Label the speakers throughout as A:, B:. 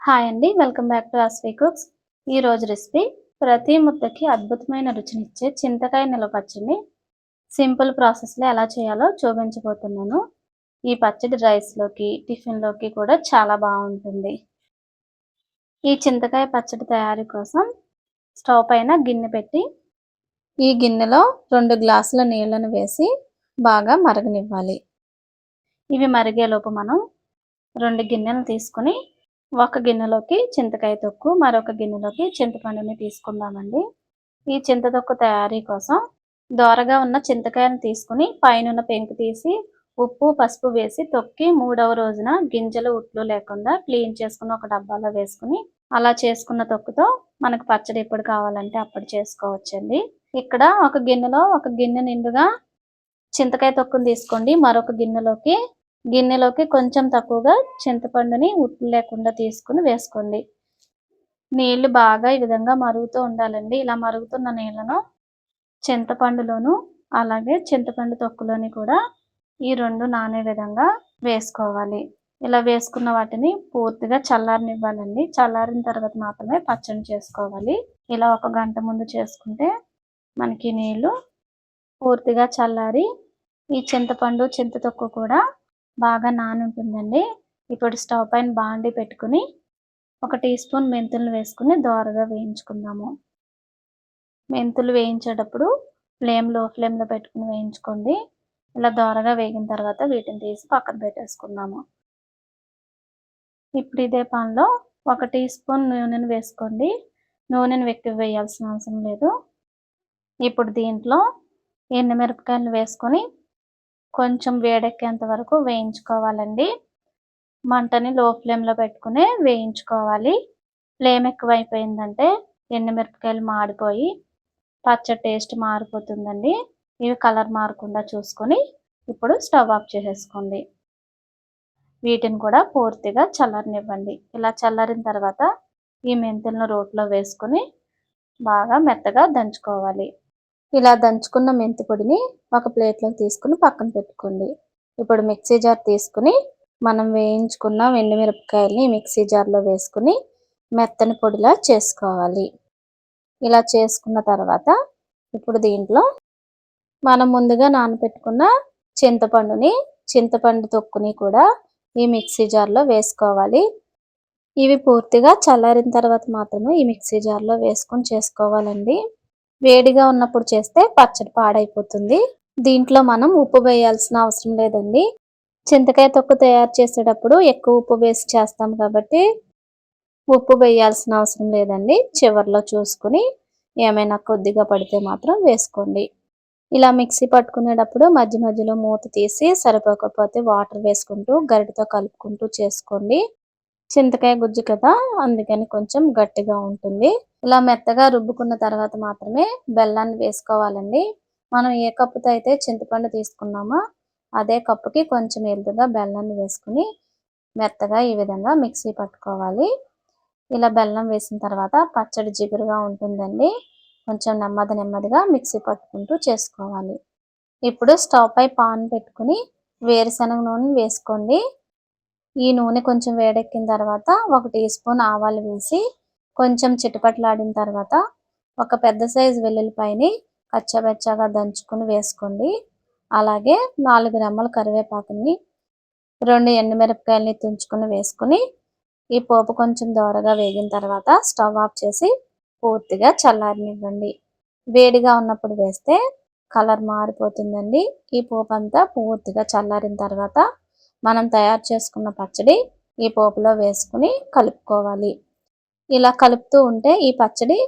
A: Hi అండి. Welcome back to Aswi cooks. ఈరోజు recipe ప్రతి ముద్దకి అద్భుతమైన రుచినిచ్చే చింతకాయ నిల్వ పచ్చడిని సింపుల్ ప్రాసెస్‌లో ఎలా చేయాలో చూపించబోతున్నాను. ఈ పచ్చడి రైస్‌లోకి, టిఫిన్‌లోకి కూడా చాలా బావుంటుంది. ఈ చింతకాయ పచ్చడి తయారీ కోసం స్టవ్ పైన గిన్నె పెట్టి, ఈ గిన్నెలో 2 గ్లాసుల నీళ్లను వేసి బాగా మరగనివ్వాలి. ఇవి మరిగేలోపు మనం 2 గిన్నెలు తీసుకొని ఒక గిన్నెలోకి చింతకాయ తొక్కు, మరొక గిన్నెలోకి చింతపండుని తీసుకుందామండి. ఈ చింతతొక్కు తయారీ కోసం దోరగా ఉన్న చింతకాయను తీసుకొని పైనున్న పెంకు తీసి ఉప్పు, పసుపు వేసి తొక్కి మూడవ రోజున గింజలు, ఉట్లు లేకుండా క్లీన్ చేసుకుని ఒక డబ్బాలో వేసుకుని అలా చేసుకున్న తొక్కుతో మనకు పచ్చడి ఎప్పుడు కావాలంటే అప్పుడు చేసుకోవచ్చండి. ఇక్కడ ఒక గిన్నె నిండుగా చింతకాయ తొక్కుని తీసుకోండి. మరొక గిన్నెలోకి కొంచెం తక్కువగా చింతపండుని ఉప్పు లేకుండా తీసుకుని వేసుకోండి. నీళ్లు బాగా ఈ విధంగా మరుగుతూ ఉండాలండి. ఇలా మరుగుతున్న నీళ్లను చింతపండులోను అలాగే చింతపండు తొక్కులోని కూడా ఈ 2 నానే విధంగా వేసుకోవాలి. ఇలా వేసుకున్న వాటిని పూర్తిగా చల్లారనివ్వాలండి. చల్లారిన తర్వాత మాత్రమే పచ్చడి చేసుకోవాలి. ఇలా 1 గంట ముందు చేసుకుంటే మనకి నీళ్లు పూర్తిగా చల్లారి ఈ చింతపండు, చింతతొక్కు కూడా బాగా నానుంటుందండి. ఇప్పుడు స్టవ్ పైన బాండీ పెట్టుకుని 1 టీ స్పూన్ మెంతులను వేసుకుని దోరగా వేయించుకుందాము. మెంతులు వేయించేటప్పుడు లో ఫ్లేమ్‌లో పెట్టుకుని వేయించుకోండి. ఇలా దోరగా వేగిన తర్వాత వీటిని తీసి పక్కన పెట్టేసుకుందాము. ఇప్పుడు ఇదే పాన్‌లో 1 టీ స్పూన్ నూనెను వేసుకోండి. నూనెను ఎక్కువ వేయాల్సిన అవసరం లేదు. ఇప్పుడు దీంట్లో ఎండుమిరపకాయలు వేసుకొని కొంచెం వేడెక్కేంత వరకు వేయించుకోవాలండి. మంటని లో ఫ్లేమ్‌లో పెట్టుకుని వేయించుకోవాలి. ఫ్లేమ్ ఎక్కువైపోయిందంటే ఎండుమిరపకాయలు మాడిపోయి పచ్చడి టేస్ట్ మారిపోతుందండి. ఇవి కలర్ మారకుండా చూసుకొని ఇప్పుడు స్టవ్ ఆఫ్ చేసేసుకోండి. వీటిని కూడా పూర్తిగా చల్లారనివ్వండి. ఇలా చల్లారిన తర్వాత ఈ మెంతులను రోట్లో వేసుకొని బాగా మెత్తగా దంచుకోవాలి. ఇలా దంచుకున్న మెంతి పొడిని ఒక ప్లేట్లోకి తీసుకుని పక్కన పెట్టుకోండి. ఇప్పుడు మిక్సీ జార్ తీసుకుని మనం వేయించుకున్న ఎండుమిరపకాయల్ని మిక్సీ జార్లో వేసుకుని మెత్తని పొడిలా చేసుకోవాలి. ఇలా చేసుకున్న తర్వాత ఇప్పుడు దీంట్లో మనం ముందుగా నానబెట్టుకున్న చింతపండు తొక్కుని కూడా ఈ మిక్సీ జార్లో వేసుకోవాలి. ఇవి పూర్తిగా చల్లారిన తర్వాత మాత్రమే ఈ మిక్సీ జార్లో వేసుకొని చేసుకోవాలండి. వేడిగా ఉన్నప్పుడు చేస్తే పచ్చడి పాడైపోతుంది. దీంట్లో మనం ఉప్పు వేయాల్సిన అవసరం లేదండి. చింతకాయ తొక్కు తయారు చేసేటప్పుడు ఎక్కువ ఉప్పు వేసి చేస్తాం కాబట్టి ఉప్పు వేయాల్సిన అవసరం లేదండి. చివర్లో చూసుకుని ఏమైనా కొద్దిగా పడితే మాత్రం వేసుకోండి. ఇలా మిక్సీ పట్టుకునేటప్పుడు మధ్య మధ్యలో మూత తీసి సరిపోకపోతే వాటర్ వేసుకుంటూ గరిటెతో కలుపుకుంటూ చేసుకోండి. చింతకాయ గుజ్జు కదా, అందుకని కొంచెం గట్టిగా ఉంటుంది. ఇలా మెత్తగా రుబ్బుకున్న తర్వాత మాత్రమే బెల్లాన్ని వేసుకోవాలండి. మనం ఏ కప్పుతో అయితే చింతపండు తీసుకున్నామో అదే కప్పుకి కొంచెం ఎదురుగా బెల్లాన్ని వేసుకుని మెత్తగా ఈ విధంగా మిక్సీ పట్టుకోవాలి. ఇలా బెల్లం వేసిన తర్వాత పచ్చడి జిగురుగా ఉంటుందండి. కొంచెం నెమ్మదిగా మిక్సీ పట్టుకుంటూ చేసుకోవాలి. ఇప్పుడు స్టవ్ పై పాన్ పెట్టుకుని వేరుశనగ నూనె వేసుకోండి. ఈ నూనె కొంచెం వేడెక్కిన తర్వాత 1 టీ స్పూన్ ఆవాలు వేసి కొంచెం చిటపటలాడిన తర్వాత ఒక పెద్ద సైజు వెల్లుల్లిపాయని కచ్చాపచ్చాగా దంచుకుని వేసుకోండి. అలాగే 4 రెమ్మల కరివేపాకుని, 2 ఎండుమిరపకాయలని తుంచుకుని వేసుకుని ఈ పోపు కొంచెం దోరగా వేగిన తర్వాత స్టవ్ ఆఫ్ చేసి పూర్తిగా చల్లారనివ్వండి. వేడిగా ఉన్నప్పుడు వేస్తే కలర్ మారిపోతుందండి. ఈ పోపు అంతా పూర్తిగా చల్లారిన తర్వాత మనం తయారు చేసుకున్న పచ్చడి ఈ పోపులో వేసుకుని కలుపుకోవాలి. ఇలా కలుపుతూ ఉంటే ఈ పచ్చడి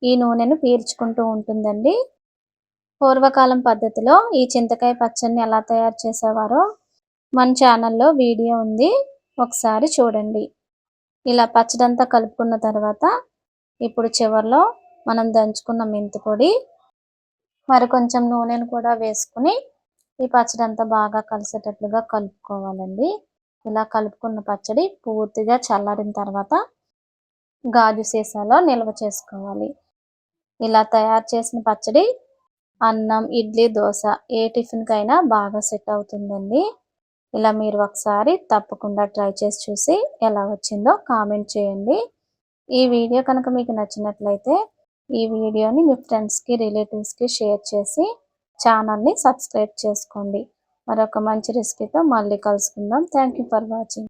A: ఈ నూనెను పీల్చుకుంటూ ఉంటుందండి. పూర్వకాలం పద్ధతిలో ఈ చింతకాయ పచ్చడిని ఎలా తయారు చేసేవారో మన ఛానల్లో వీడియో ఉంది, ఒకసారి చూడండి. ఇలా పచ్చడంతా కలుపుకున్న తర్వాత ఇప్పుడు చివర్లో మనం దంచుకున్న మెంతి పొడి మరి కొంచెం నూనెను కూడా వేసుకుని ఈ పచ్చడి అంతా బాగా కలిసేటట్లుగా కలుపుకోవాలండి. ఇలా కలుపుకున్న పచ్చడి పూర్తిగా చల్లారిన తర్వాత గాజు సీసాలో నిల్వ చేసుకోవాలి. ఇలా తయారు చేసిన పచ్చడి అన్నం, ఇడ్లీ, దోశ ఏ టిఫిన్కైనా బాగా సెట్ అవుతుందండి. ఇలా మీరు ఒకసారి తప్పకుండా ట్రై చేసి చూసి ఎలా వచ్చిందో కామెంట్ చేయండి. ఈ వీడియో కనుక మీకు నచ్చినట్లయితే ఈ వీడియోని మీ ఫ్రెండ్స్‌కి, రిలేటివ్స్‌కి షేర్ చేసి ఛానల్‌ని సబ్స్క్రైబ్ చేసుకోండి. మరొక మంచి రెసిపీతో మళ్ళీ కలుసుకుందాం. Thank you for watching.